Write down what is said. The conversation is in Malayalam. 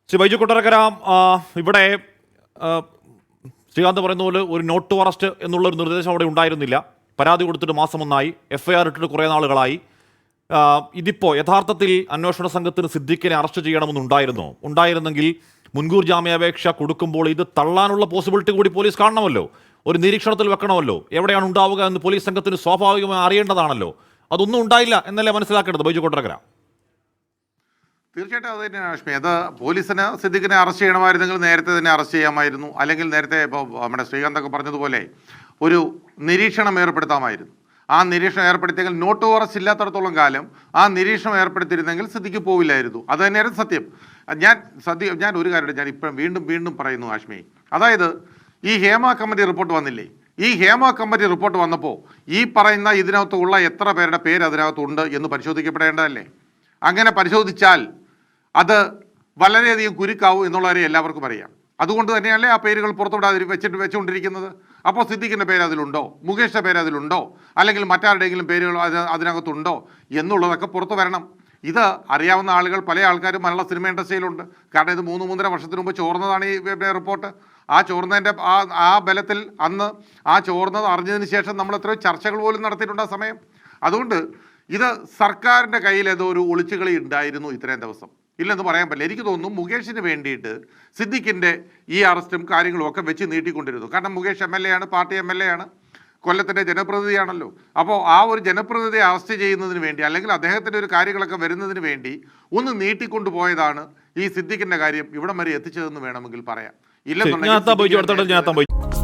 ശ്രീ ബൈജു കൊട്ടാരക്കര, ഇവിടെ ശ്രീകാന്ത് പറയുന്ന പോലെ ഒരു നോട്ട് ടു അറസ്റ്റ് എന്നുള്ളൊരു നിർദ്ദേശം അവിടെ ഉണ്ടായിരുന്നില്ല. പരാതി കൊടുത്തിട്ട് മാസമൊന്നായി, FIR ഇട്ടിട്ട് കുറേ നാളുകളായി. ഇതിപ്പോൾ യഥാർത്ഥത്തിൽ അന്വേഷണ സംഘത്തിന് സിദ്ദിഖിനെ അറസ്റ്റ് ചെയ്യണമെന്നുണ്ടായിരുന്നോ? ഉണ്ടായിരുന്നെങ്കിൽ മുൻകൂർ ജാമ്യാപേക്ഷ കൊടുക്കുമ്പോൾ ഇത് തള്ളാനുള്ള പോസിബിലിറ്റി കൂടി പോലീസ് കാണണമല്ലോ, ഒരു നിരീക്ഷണത്തിൽ വെക്കണമല്ലോ. എവിടെയാണ് ഉണ്ടാവുക എന്ന് പോലീസ് സംഘത്തിന് സ്വാഭാവികമായി അറിയേണ്ടതാണല്ലോ. അതൊന്നും ഉണ്ടായില്ല എന്നല്ലേ മനസ്സിലാക്കേണ്ടത് ബൈജു കൊട്ടാരക്കര? തീർച്ചയായിട്ടും അത് തന്നെയാണ് ആഷ്മി. അത് പോലീസിന് സിദ്ദിഖിനെ അറസ്റ്റ് ചെയ്യണമായിരുന്നെങ്കിൽ നേരത്തെ തന്നെ അറസ്റ്റ് ചെയ്യാമായിരുന്നു. അല്ലെങ്കിൽ നേരത്തെ ഇപ്പോൾ നമ്മുടെ ശ്രീകാന്തൊക്കെ പറഞ്ഞതുപോലെ ഒരു നിരീക്ഷണം ഏർപ്പെടുത്താമായിരുന്നു. ആ നിരീക്ഷണം ഏർപ്പെടുത്തിയെങ്കിൽ നോട്ട് അറസ്റ്റ് ഇല്ലാത്തടത്തോളം കാലം ആ നിരീക്ഷണം ഏർപ്പെടുത്തിയിരുന്നെങ്കിൽ സിദ്ദിഖ് പോവില്ലായിരുന്നു. അത് തന്നെയായിരുന്നു സത്യം. ഞാൻ ഒരു കാര്യം ഞാൻ ഇപ്പം വീണ്ടും പറയുന്നു ആഷ്മി. അതായത് ഈ ഹേമ കമ്മിറ്റി റിപ്പോർട്ട് വന്നില്ലേ? ഈ ഹേമ കമ്മിറ്റി റിപ്പോർട്ട് വന്നപ്പോൾ ഈ പറയുന്ന ഇതിനകത്തുള്ള എത്ര പേരുടെ പേര് അതിനകത്തുണ്ട് എന്ന് പരിശോധിക്കപ്പെടേണ്ടതല്ലേ? അങ്ങനെ പരിശോധിച്ചാൽ അത് വളരെയധികം കുരുക്കാവും എന്നുള്ള കാര്യം എല്ലാവർക്കും അറിയാം. അതുകൊണ്ട് തന്നെയല്ലേ ആ പേരുകൾ പുറത്തുവിടാതെ വെച്ചുകൊണ്ടിരിക്കുന്നത്. അപ്പോൾ സിദ്ദിഖിൻ്റെ പേര് അതിലുണ്ടോ, മുകേഷിൻ്റെ പേര് അതിലുണ്ടോ, അല്ലെങ്കിൽ മറ്റാരുടെയെങ്കിലും പേരുകൾ അതിനകത്തുണ്ടോ എന്നുള്ളതൊക്കെ പുറത്തു വരണം. ഇത് അറിയാവുന്ന ആളുകൾ, പല ആൾക്കാരും മലയാള സിനിമ ഇൻഡസ്ട്രിയിലുണ്ട്. കാരണം ഇത് 3-3.5 വർഷത്തിന് മുമ്പ് ചോർന്നതാണ് ഈ റിപ്പോർട്ട്. ആ ചോർന്നതിൻ്റെ ആ ബലത്തിൽ അന്ന് ആ ചോർന്നത് അറിഞ്ഞതിന് ശേഷം നമ്മൾ എത്രയോ ചർച്ചകൾ പോലും നടത്തിയിട്ടുണ്ട് ആ സമയം. അതുകൊണ്ട് ഇത് സർക്കാരിൻ്റെ കയ്യിൽ ഏതോ ഒരു ഒളിച്ചുകളി ഉണ്ടായിരുന്നു ഇത്രയും ദിവസം, ഇല്ലെന്ന് പറയാൻ പറ്റില്ല. എനിക്ക് തോന്നുന്നു മുകേഷിന് വേണ്ടിയിട്ട് സിദ്ദിഖിൻ്റെ ഈ അറസ്റ്റും കാര്യങ്ങളും ഒക്കെ വെച്ച് നീട്ടിക്കൊണ്ടിരുന്നു. കാരണം മുകേഷ് MLA ആണ്, പാർട്ടി MLA ആണ്, കൊല്ലത്തിൻ്റെ ജനപ്രതിനിധിയാണല്ലോ. അപ്പോൾ ആ ഒരു ജനപ്രതിനിധിയെ അറസ്റ്റ് ചെയ്യുന്നതിന് വേണ്ടി, അല്ലെങ്കിൽ അദ്ദേഹത്തിൻ്റെ ഒരു കാര്യങ്ങളൊക്കെ വരുന്നതിന് വേണ്ടി ഒന്ന് നീട്ടിക്കൊണ്ടുപോയതാണ് ഈ സിദ്ദിഖിൻ്റെ കാര്യം ഇവിടം വരെ എത്തിച്ചതെന്ന് വേണമെങ്കിൽ പറയാം. ഇല്ലെന്നുണ്ടെങ്കിൽ